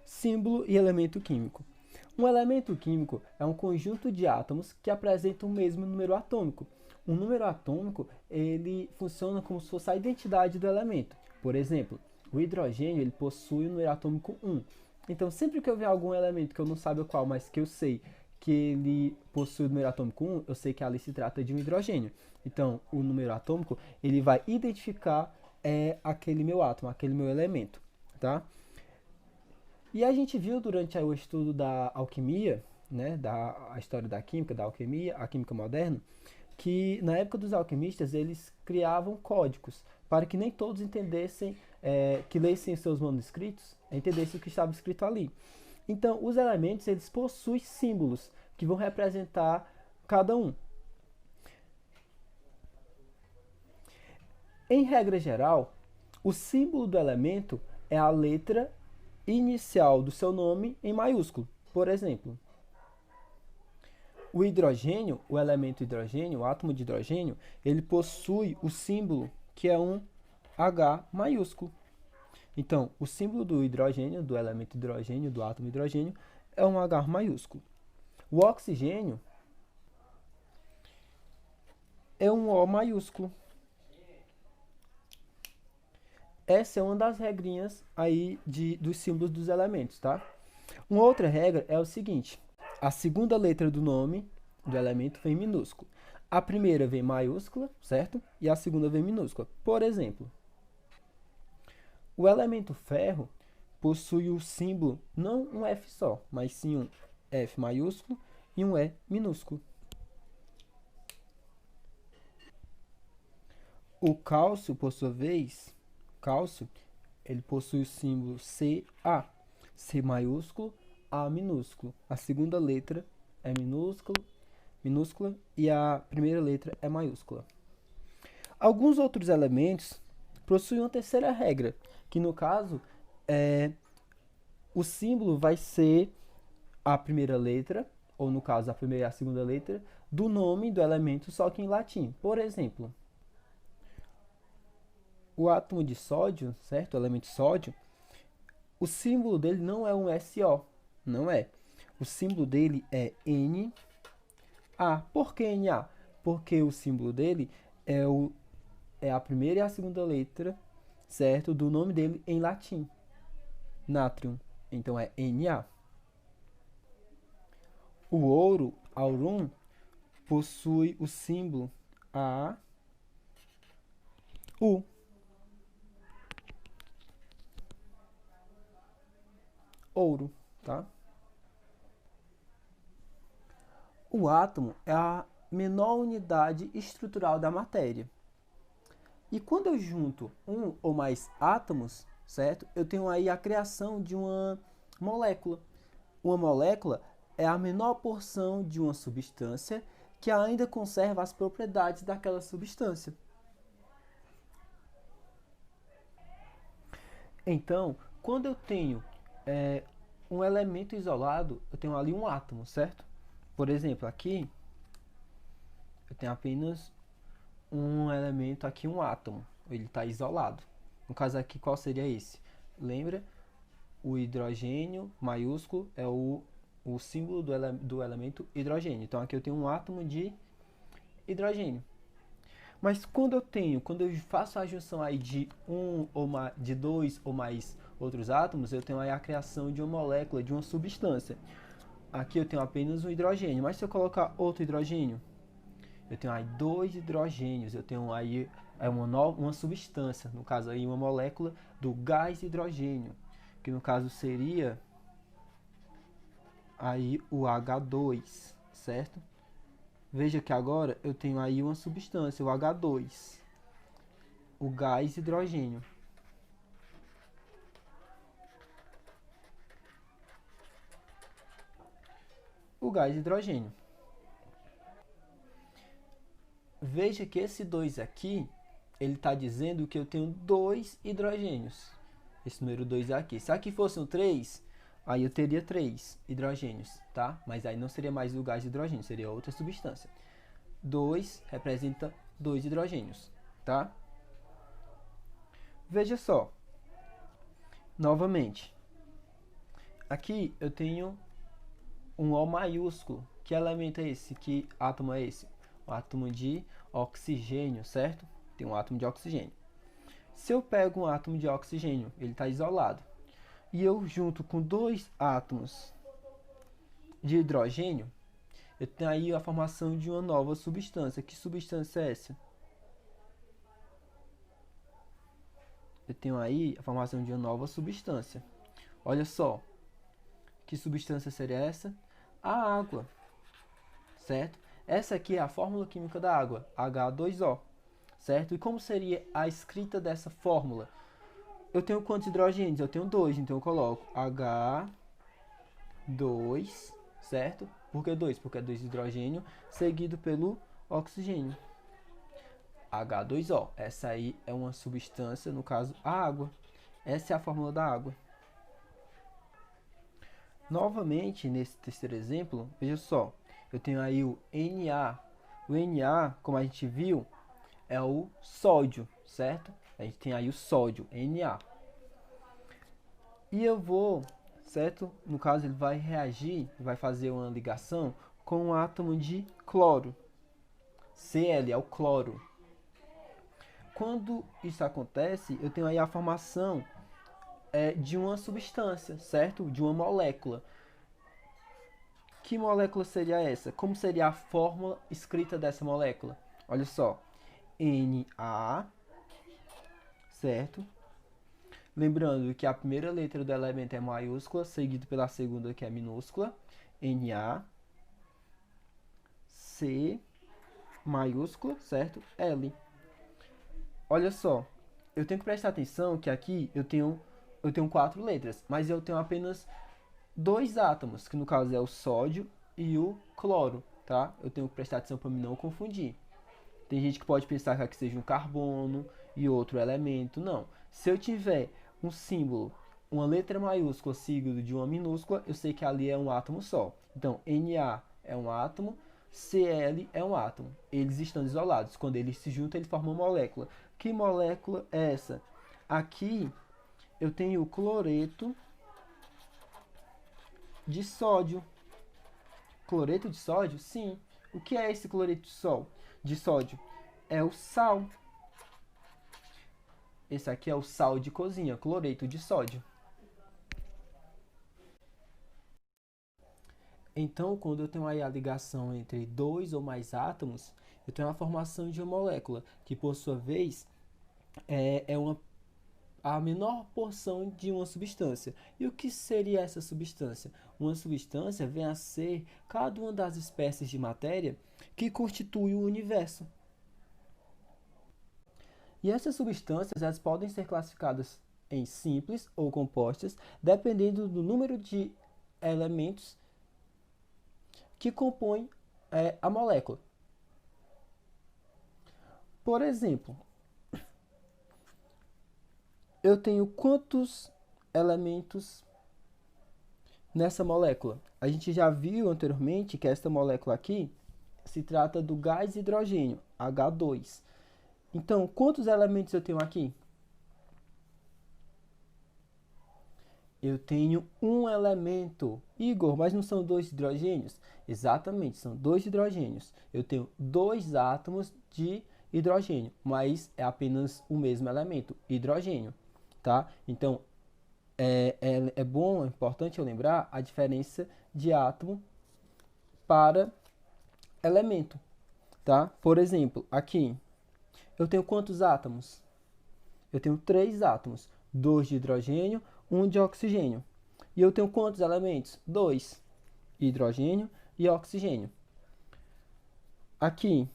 Símbolo e elemento químico. Um elemento químico é um conjunto de átomos que apresentam o mesmo número atômico. Um número atômico, ele funciona como se fosse a identidade do elemento. Por exemplo, o hidrogênio, ele possui o número atômico 1. Então, sempre que eu ver algum elemento que eu não saiba qual, mas que eu sei que ele possui o número atômico 1, eu sei que ali se trata de um hidrogênio. Então, o número atômico, ele vai identificar aquele meu átomo, aquele meu elemento, tá? E a gente viu durante o estudo da alquimia, né, a história da química, da alquimia, a química moderna, que na época dos alquimistas eles criavam códigos para que nem todos entendessem, que lessem seus manuscritos, entendessem o que estava escrito ali. Então, os elementos eles possuem símbolos que vão representar cada um. Em regra geral, o símbolo do elemento é a letra inicial do seu nome em maiúsculo. Por exemplo, o hidrogênio, o elemento hidrogênio, o átomo de hidrogênio, ele possui o símbolo que é um H maiúsculo. Então, o símbolo do hidrogênio, do elemento hidrogênio, do átomo hidrogênio, é um H maiúsculo. O oxigênio é um O maiúsculo. Essa é uma das regrinhas aí dos símbolos dos elementos, tá? Uma outra regra é o seguinte: a segunda letra do nome do elemento vem minúsculo. A primeira vem maiúscula, certo? E a segunda vem minúscula. Por exemplo, o elemento ferro possui o símbolo não um F só, mas sim um F maiúsculo e um E minúsculo. O cálcio, por sua vez, ele possui o símbolo Ca, C maiúsculo, A minúsculo. A segunda letra é minúscula e a primeira letra é maiúscula. Alguns outros elementos possuem uma terceira regra, que no caso o símbolo vai ser a primeira letra, ou no caso a primeira e a segunda letra, do nome do elemento, só que em latim. Por exemplo, o átomo de sódio, certo? O elemento sódio, o símbolo dele não é um SO, não é. O símbolo dele é Na. Por que Na? Porque o símbolo dele é a primeira e a segunda letra, certo? Do nome dele em latim. Nátrium. Então é Na. O ouro, aurum, possui o símbolo AU. Ouro, tá? O átomo é a menor unidade estrutural da matéria. E quando eu junto um ou mais átomos, certo? Eu tenho aí a criação de uma molécula. Uma molécula é a menor porção de uma substância que ainda conserva as propriedades daquela substância. Então, quando eu tenho um elemento isolado, eu tenho ali um átomo, certo? Por exemplo, aqui eu tenho apenas um elemento aqui, um átomo. Ele está isolado. No caso aqui, qual seria esse? Lembra? O hidrogênio maiúsculo é o símbolo do elemento hidrogênio. Então aqui eu tenho um átomo de hidrogênio. Mas quando eu faço a junção aí de de dois ou mais outros átomos, eu tenho aí a criação de uma molécula, de uma substância. Aqui eu tenho apenas um hidrogênio, mas se eu colocar outro hidrogênio, eu tenho aí dois hidrogênios, eu tenho aí uma substância, no caso aí uma molécula do gás hidrogênio, que no caso seria aí o H2, certo? Veja que agora eu tenho aí uma substância, o H2, o gás hidrogênio. O gás hidrogênio. Veja que esse 2 aqui, ele está dizendo que eu tenho dois hidrogênios. Esse número 2 aqui. Se aqui fosse um 3, aí eu teria 3 hidrogênios, tá? Mas aí não seria mais o gás hidrogênio, seria outra substância. 2 representa 2 hidrogênios, tá? Veja só. Novamente. Aqui eu tenho um O maiúsculo. Que elemento é esse? Que átomo é esse? O átomo de oxigênio, certo? Tem um átomo de oxigênio. Se eu pego um átomo de oxigênio, ele está isolado, e eu junto com dois átomos de hidrogênio, eu tenho aí a formação de uma nova substância. Que substância é essa? Eu tenho aí a formação de uma nova substância. Olha só, que substância seria essa? A água, certo? Essa aqui é a fórmula química da água, H2O, certo? E como seria a escrita dessa fórmula? Eu tenho quantos hidrogênios? Eu tenho dois, então eu coloco H2, certo? Por que 2? Porque é 2 hidrogênio seguido pelo oxigênio. H2O. Essa aí é uma substância, no caso, a água. Essa é a fórmula da água. Novamente, nesse terceiro exemplo, veja só. Eu tenho aí o Na. O Na, como a gente viu, é o sódio, certo? A gente tem aí o sódio, Na. E eu vou, certo? No caso, ele vai reagir, vai fazer uma ligação com um átomo de cloro. Cl é o cloro. Quando isso acontece, eu tenho aí a formação de uma substância, certo? De uma molécula. Que molécula seria essa? Como seria a fórmula escrita dessa molécula? Olha só. Na, certo? Lembrando que a primeira letra do elemento é maiúscula, seguido pela segunda que é minúscula. Na, C, maiúscula, certo? L. Olha só, eu tenho que prestar atenção que aqui eu tenho 4 letras, mas eu tenho apenas dois átomos, que no caso é o sódio e o cloro, tá? Eu tenho que prestar atenção para me não confundir. Tem gente que pode pensar que aqui seja um carbono e outro elemento. Não. Se eu tiver um símbolo, uma letra maiúscula seguido de uma minúscula, eu sei que ali é um átomo só. Então, Na é um átomo, Cl é um átomo. Eles estão isolados. Quando eles se juntam, eles formam uma molécula. Que molécula é essa? Aqui eu tenho o cloreto de sódio. Cloreto de sódio? Sim. O que é esse cloreto de sódio? É o sal. Esse aqui é o sal de cozinha, cloreto de sódio. Então, quando eu tenho aí a ligação entre dois ou mais átomos, eu tenho a formação de uma molécula, que por sua vez a menor porção de uma substância. E o que seria essa substância? Uma substância vem a ser cada uma das espécies de matéria que constitui o universo. E essas substâncias elas podem ser classificadas em simples ou compostas, dependendo do número de elementos que compõem a molécula. Por exemplo, eu tenho quantos elementos nessa molécula? A gente já viu anteriormente que esta molécula aqui se trata do gás hidrogênio, H2. Então, quantos elementos eu tenho aqui? Eu tenho um elemento. Igor, mas não são dois hidrogênios? Exatamente, são dois hidrogênios. Eu tenho dois átomos de hidrogênio, mas é apenas o mesmo elemento, hidrogênio, tá? Então, é bom, é importante eu lembrar a diferença de átomo para elemento, tá? Por exemplo, aqui, eu tenho quantos átomos? Eu tenho 3 átomos, 2 de hidrogênio, 1 de oxigênio. E eu tenho quantos elementos? 2, hidrogênio e oxigênio. Aqui,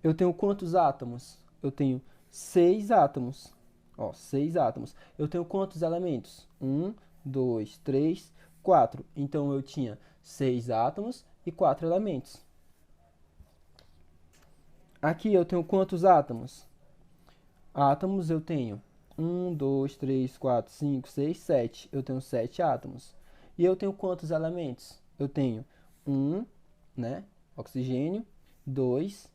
eu tenho quantos átomos? Eu tenho 6 átomos. Ó, 6 átomos. Eu tenho quantos elementos? 1, 2, 3, 4. Então, eu tinha 6 átomos e 4 elementos. Aqui, eu tenho quantos átomos? Átomos, eu tenho 1, 2, 3, 4, 5, 6, 7. Eu tenho 7 átomos. E eu tenho quantos elementos? Eu tenho 1, né? Oxigênio. 2,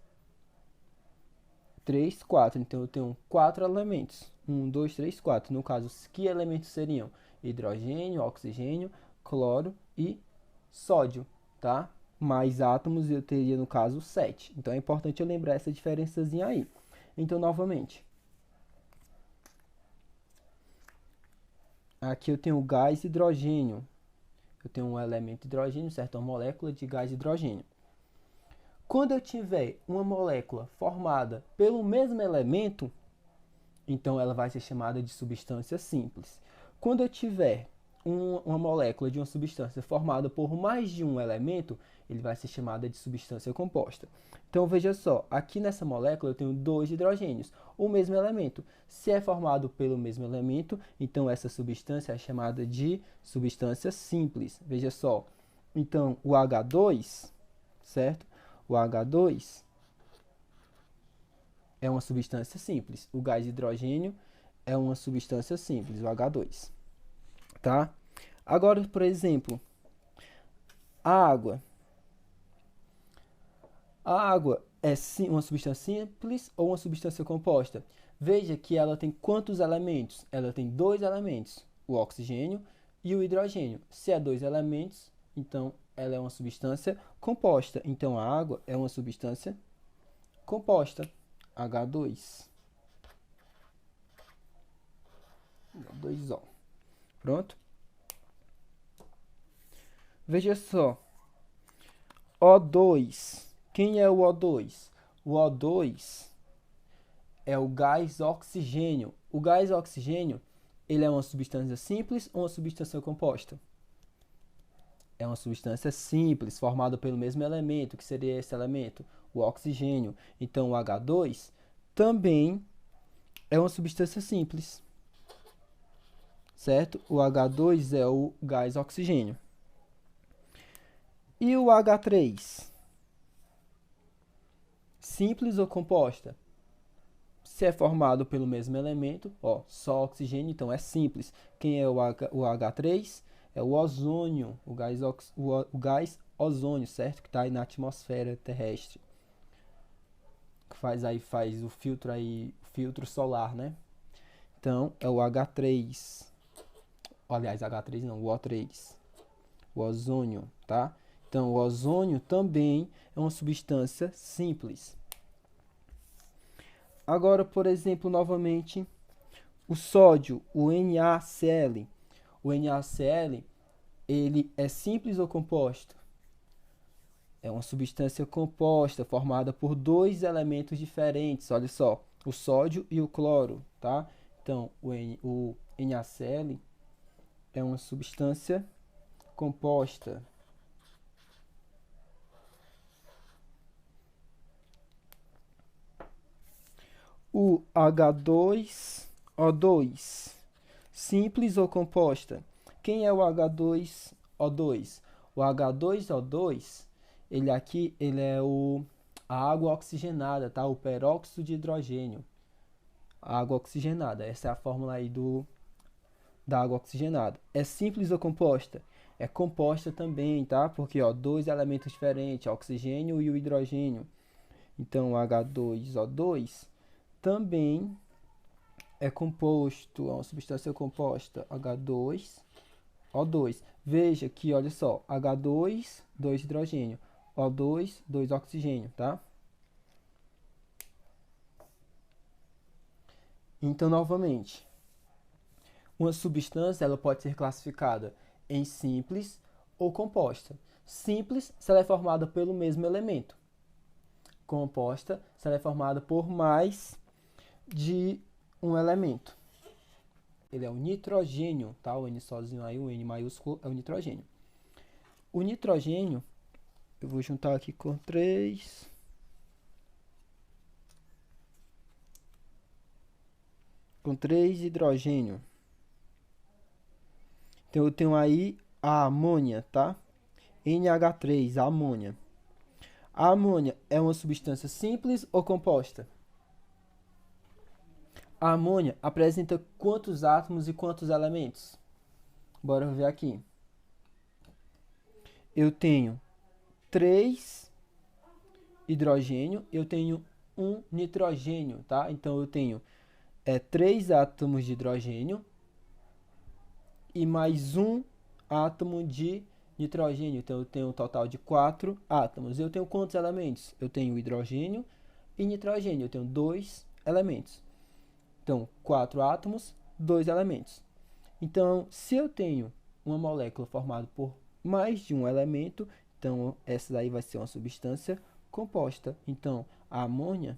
3, 4. Então, eu tenho 4 elementos. 1, 2, 3, 4. No caso, que elementos seriam? Hidrogênio, oxigênio, cloro e sódio, tá? Mais átomos eu teria, no caso, 7. Então, é importante eu lembrar essa diferençazinha aí. Então, novamente, aqui eu tenho o gás hidrogênio. Eu tenho um elemento hidrogênio, certo? Uma molécula de gás hidrogênio. Quando eu tiver uma molécula formada pelo mesmo elemento, então ela vai ser chamada de substância simples. Quando eu tiver uma molécula de uma substância formada por mais de um elemento, ele vai ser chamada de substância composta. Então veja só, aqui nessa molécula eu tenho 2 hidrogênios, o mesmo elemento. Se é formado pelo mesmo elemento, então essa substância é chamada de substância simples. Veja só, então o H2, certo? O H2 é uma substância simples. O gás hidrogênio é uma substância simples, o H2. Tá? Agora, por exemplo, a água. A água é uma substância simples ou uma substância composta? Veja que ela tem quantos elementos? Ela tem 2 elementos, o oxigênio e o hidrogênio. Se é 2 elementos, então ela é uma substância composta. Então a água é uma substância composta, H2. H2O. Pronto? Veja só. O2. Quem é o O2? O O2 é o gás oxigênio. O gás oxigênio, ele é uma substância simples ou uma substância composta? É uma substância simples, formada pelo mesmo elemento, que seria esse elemento, o oxigênio. Então, o H2 também é uma substância simples, certo? O H2 é o gás oxigênio. E o H3? Simples ou composta? Se é formado pelo mesmo elemento, ó, só oxigênio, então é simples. Quem é o H3? É o ozônio, o gás ozônio, certo? Que está aí na atmosfera terrestre. Que faz o filtro solar, né? Então, é o H3. Aliás, H3 não, o O3. O ozônio, tá? Então, o ozônio também é uma substância simples. Agora, por exemplo, novamente, o sódio, o NaCl. O NaCl, ele é simples ou composto? É uma substância composta formada por 2 elementos diferentes. Olha só, o sódio e o cloro, tá? Então, o NaCl é uma substância composta. O H2O2, simples ou composta? Quem é o H2O2? O H2O2, ele é a água oxigenada, tá? O peróxido de hidrogênio. A água oxigenada, essa é a fórmula aí da água oxigenada. É simples ou composta? É composta também, tá? Porque, ó, 2 elementos diferentes, o oxigênio e o hidrogênio. Então, o H2O2 também é composto, é uma substância composta, H2O2. Veja que, olha só, H2, 2 hidrogênio, O2, 2 oxigênio, tá? Então, novamente, uma substância ela pode ser classificada em simples ou composta. Simples se ela é formada pelo mesmo elemento. Composta se ela é formada por mais de um elemento. Ele é o nitrogênio, tá? O N sozinho aí, o N maiúsculo é o nitrogênio. O nitrogênio, eu vou juntar aqui com 3. Com 3 hidrogênio. Então eu tenho aí a amônia, tá? NH3, a amônia. A amônia é uma substância simples ou composta? A amônia apresenta quantos átomos e quantos elementos? Bora ver aqui. Eu tenho 3 hidrogênio, eu tenho um nitrogênio, tá? Então, eu tenho 3 átomos de hidrogênio e mais um átomo de nitrogênio. Então, eu tenho um total de 4 átomos. Eu tenho quantos elementos? Eu tenho hidrogênio e nitrogênio. Eu tenho 2 elementos. Então, 4 átomos, 2 elementos. Então, se eu tenho uma molécula formada por mais de um elemento, então essa daí vai ser uma substância composta. Então, a amônia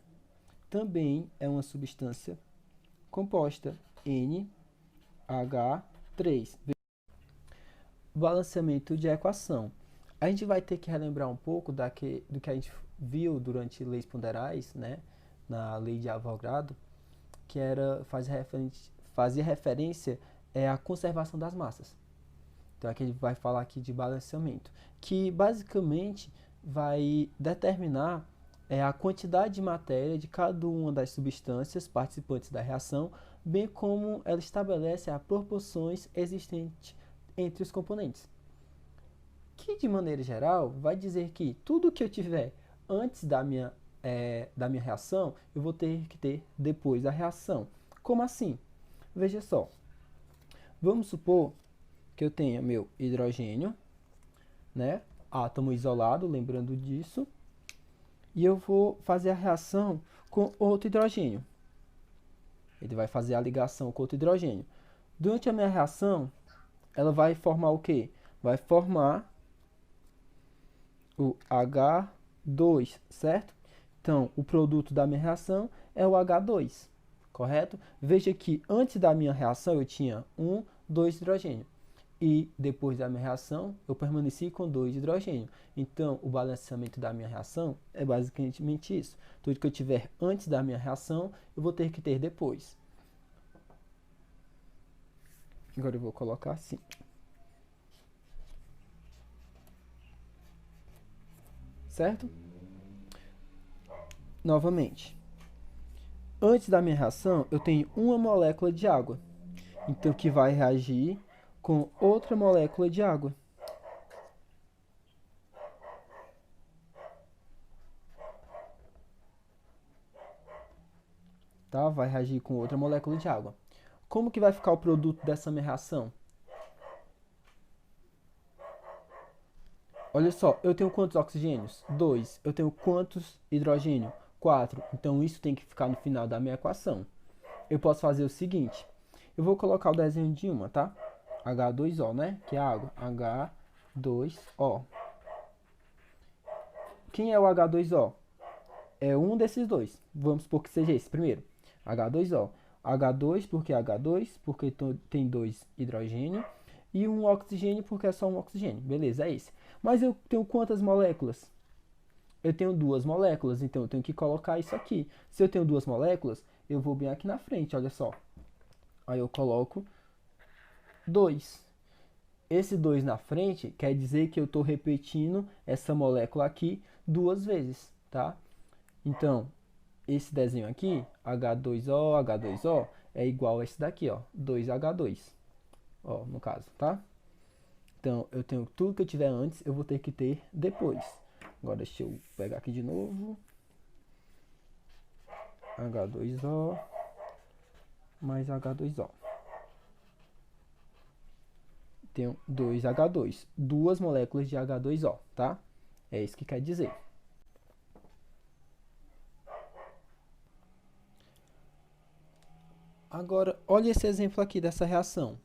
também é uma substância composta, NH3. Balanceamento de equação. A gente vai ter que relembrar um pouco do que a gente viu durante leis ponderais, né, na lei de Avogadro, que era fazia referência à conservação das massas. Então aqui ele vai falar aqui de balanceamento, que basicamente vai determinar a quantidade de matéria de cada uma das substâncias participantes da reação, bem como ela estabelece as proporções existentes entre os componentes. Que, de maneira geral, vai dizer que tudo que eu tiver antes da minha reação, eu vou ter que ter depois da reação. Como assim? Veja só. Vamos supor que eu tenha meu hidrogênio, né? Átomo isolado, lembrando disso. E eu vou fazer a reação com outro hidrogênio. Ele vai fazer a ligação com outro hidrogênio. Durante a minha reação, ela vai formar o quê? Vai formar o H2, certo? Então, o produto da minha reação é o H2, correto? Veja que antes da minha reação eu tinha 2 hidrogênio. E depois da minha reação, eu permaneci com 2 hidrogênio. Então, o balanceamento da minha reação é basicamente isso. Tudo que eu tiver antes da minha reação, eu vou ter que ter depois. Agora eu vou colocar assim. Certo? Novamente. Antes da minha reação, eu tenho uma molécula de água. Então, que vai reagir com outra molécula de água. Tá? Vai reagir com outra molécula de água. Como que vai ficar o produto dessa minha reação? Olha só, eu tenho quantos oxigênios? 2. Eu tenho quantos hidrogênio? 4. Então, isso tem que ficar no final da minha equação. Eu posso fazer o seguinte. Eu vou colocar o desenho de uma, tá? H2O, né? Que é a água. H2O. Quem é o H2O? É um desses dois. Vamos supor que seja esse primeiro. H2O. H2 porque H2, porque tem 2 hidrogênio. E um oxigênio porque é só um oxigênio. Beleza, é esse. Mas eu tenho quantas moléculas? Eu tenho 2 moléculas, então eu tenho que colocar isso aqui. Se eu tenho 2 moléculas, eu vou bem aqui na frente, olha só. Aí eu coloco 2. Esse 2 na frente quer dizer que eu estou repetindo essa molécula aqui 2 vezes, tá? Então, esse desenho aqui, H2O, H2O, é igual a esse daqui, ó, 2H2, ó, no caso, tá? Então, eu tenho tudo que eu tiver antes, eu vou ter que ter depois. Agora, deixa eu pegar aqui de novo. H2O mais H2O. Tenho 2H2, 2 moléculas de H2O, tá? É isso que quer dizer. Agora, olha esse exemplo aqui dessa reação.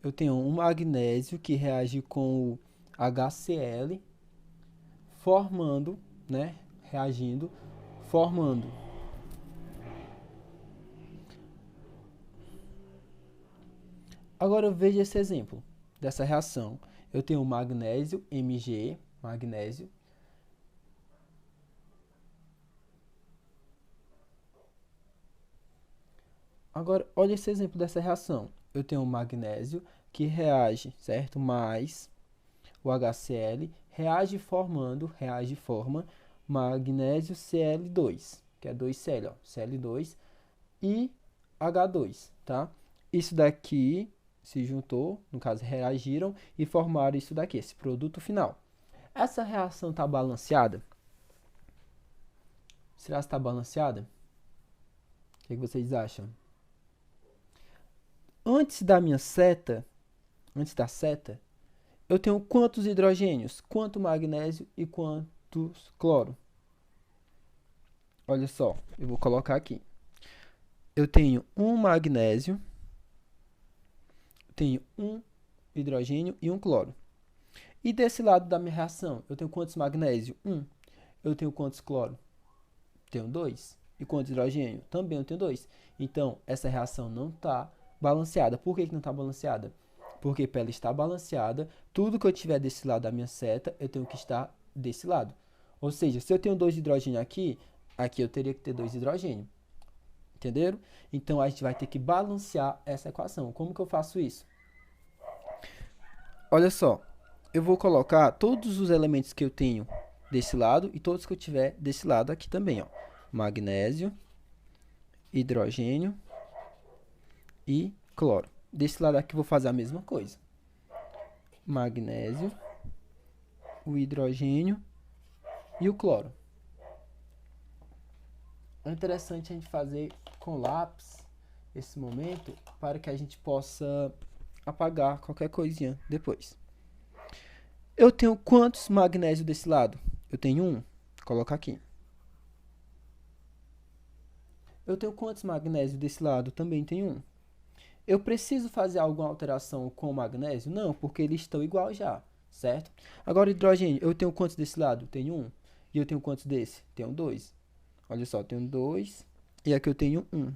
Eu tenho um magnésio que reage com o HCl, formando, né, reagindo, formando Agora veja esse exemplo dessa reação. Eu tenho magnésio, Mg, magnésio. Agora, olha esse exemplo dessa reação. Eu tenho magnésio que reage, certo? Mais o HCl, forma magnésio Cl2, que é 2Cl, ó, Cl2 e H2, tá? Isso daqui se juntou, no caso reagiram e formaram isso daqui, esse produto final. Essa reação está balanceada? Será que está balanceada? O que vocês acham? Antes da seta, eu tenho quantos hidrogênios? Quanto magnésio e quantos cloro? Olha só, eu vou colocar aqui. Eu tenho um magnésio, tenho um hidrogênio e um cloro. E desse lado da minha reação, eu tenho quantos magnésio? 1. Eu tenho quantos cloro? Tenho 2. E quantos hidrogênio? Também eu tenho 2. Então, essa reação não está balanceada. Por que não está balanceada? Porque para ela estar balanceada, tudo que eu tiver desse lado da minha seta, eu tenho que estar desse lado. Ou seja, se eu tenho 2 hidrogênio aqui, aqui eu teria que ter 2 hidrogênio. Entenderam? Então, a gente vai ter que balancear essa equação. Como que eu faço isso? Olha só, eu vou colocar todos os elementos que eu tenho desse lado e todos que eu tiver desse lado aqui também, ó. Magnésio, hidrogênio e cloro. Desse lado aqui eu vou fazer a mesma coisa. Magnésio, o hidrogênio e o cloro. É interessante a gente fazer com lápis esse momento para que a gente possa apagar qualquer coisinha depois. Eu tenho quantos magnésio desse lado? Eu tenho 1. Coloca aqui. Eu tenho quantos magnésio desse lado? Também tenho 1. Eu preciso fazer alguma alteração com o magnésio? Não, porque eles estão igual já, certo? Agora, hidrogênio, eu tenho quantos desse lado? Tenho 1. E eu tenho quantos desse? Tenho 2. Olha só, tenho 2. E aqui eu tenho 1.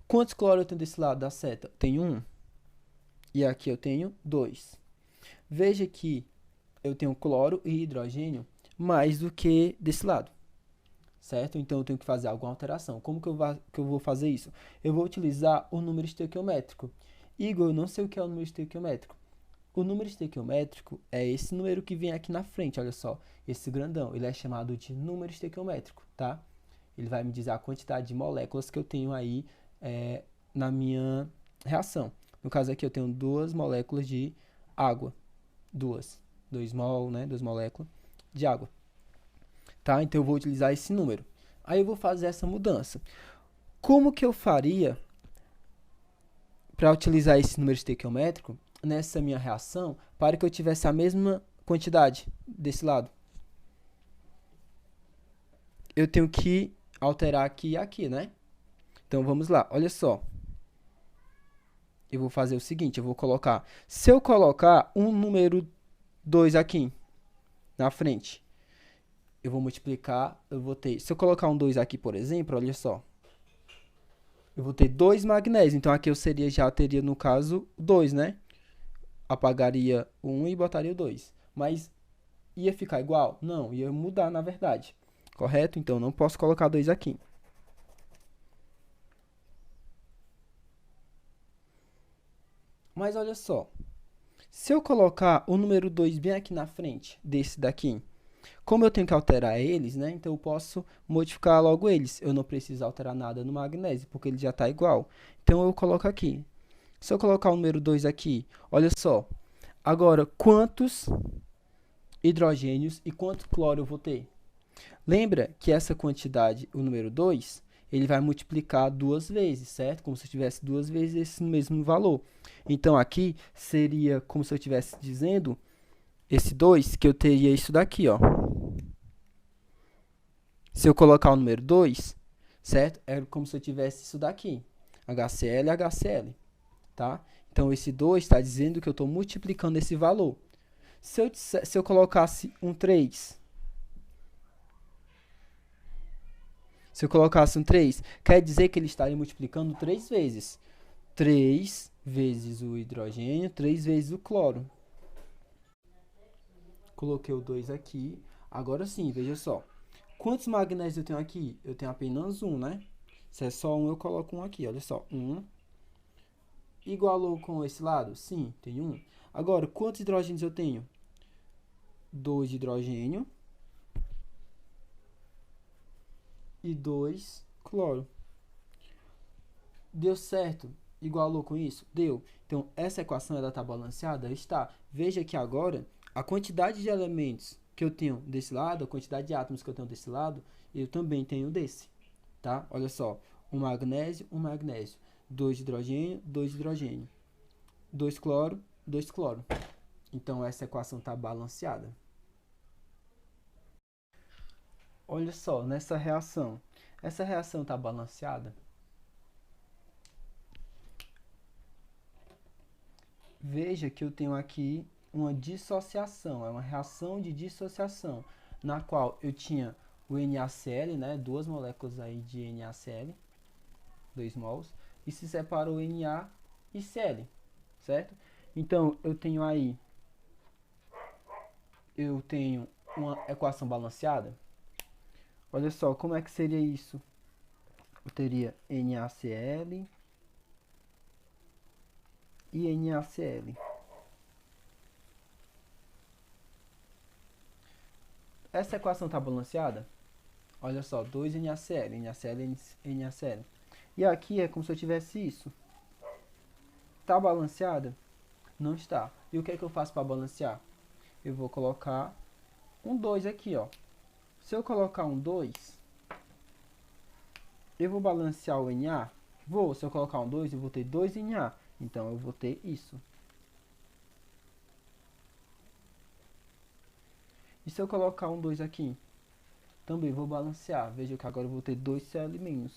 Quantos cloro eu tenho desse lado da seta? Tenho 1. E aqui eu tenho 2. Veja que eu tenho cloro e hidrogênio mais do que desse lado, certo? Então, eu tenho que fazer alguma alteração. Como que eu vou fazer isso? Eu vou utilizar o número estequiométrico. Igor, eu não sei o que é o número estequiométrico. O número estequiométrico é esse número que vem aqui na frente, olha só. Esse grandão, ele é chamado de número estequiométrico, tá? Ele vai me dizer a quantidade de moléculas que eu tenho aí na minha reação. No caso aqui, eu tenho 2 moléculas de água. 2 mol, né? 2 moléculas de água. Tá? Então, eu vou utilizar esse número. Aí, eu vou fazer essa mudança. Como que eu faria para utilizar esse número estequiométrico nessa minha reação para que eu tivesse a mesma quantidade desse lado? Eu tenho que alterar aqui e aqui, né? Então, vamos lá. Olha só. Eu vou fazer o seguinte, eu vou colocar... Se eu colocar um número 2 aqui na frente, eu vou multiplicar, eu vou ter... Se eu colocar um 2 aqui, por exemplo, olha só. Eu vou ter 2 magnésios. Então, aqui eu já teria, no caso, 2, né? Apagaria 1 e botaria o 2. Mas ia ficar igual? Não, ia mudar, na verdade. Correto? Então, não posso colocar 2 aqui. Mas olha só, se eu colocar o número 2 bem aqui na frente desse daqui, como eu tenho que alterar eles, né? Então eu posso modificar logo eles. Eu não preciso alterar nada no magnésio, porque ele já está igual. Então eu coloco aqui. Se eu colocar o número 2 aqui, olha só. Agora, quantos hidrogênios e quanto cloro eu vou ter? Lembra que essa quantidade, o número 2, ele vai multiplicar 2 vezes, certo? Como se eu tivesse 2 vezes esse mesmo valor. Então, aqui seria como se eu estivesse dizendo, esse 2, que eu teria isso daqui, ó. Se eu colocar o número 2, certo? É como se eu tivesse isso daqui. HCl, HCl, tá? Então, esse 2 está dizendo que eu estou multiplicando esse valor. Se eu colocasse um 3... Se eu colocasse um 3, quer dizer que ele estaria multiplicando 3 vezes. 3 vezes o hidrogênio, 3 vezes o cloro. Coloquei o 2 aqui. Agora sim, veja só. Quantos magnésios eu tenho aqui? Eu tenho apenas 1, né? Se é só 1, eu coloco 1 aqui. Olha só, 1. Igualou com esse lado? Sim, tem 1. Agora, quantos hidrogênios eu tenho? 2 de hidrogênio. E 2 cloro. Deu certo? Igualou com isso? Deu. Então, essa equação ela está balanceada? Está. Veja que agora, a quantidade de elementos que eu tenho desse lado, a quantidade de átomos que eu tenho desse lado, eu também tenho desse, tá? Olha só, um magnésio, 2 hidrogênio, 2 hidrogênio, 2 cloro, 2 cloro. Então, essa equação está balanceada. Olha só, nessa reação. Essa reação está balanceada? Veja que eu tenho aqui uma dissociação, é uma reação de dissociação, na qual eu tinha o NaCl, né, duas moléculas aí de NaCl, 2 mols, e se separou Na e Cl, certo? Então, eu tenho uma equação balanceada. Olha só, como é que seria isso? Eu teria NaCl e NaCl. Essa equação está balanceada? Olha só, 2 NaCl, NaCl, NaCl. E aqui é como se eu tivesse isso. Está balanceada? Não está. E o que é que eu faço para balancear? Eu vou colocar um 2 aqui, ó. Se eu colocar um 2, eu vou balancear o Na? Vou. Se eu colocar um 2, eu vou ter 2 Na. Então, eu vou ter isso. E se eu colocar um 2 aqui? Também vou balancear. Veja que agora eu vou ter 2 Cl-,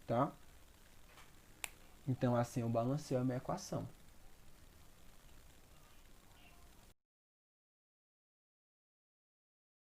tá? Então, assim eu balanceio a minha equação.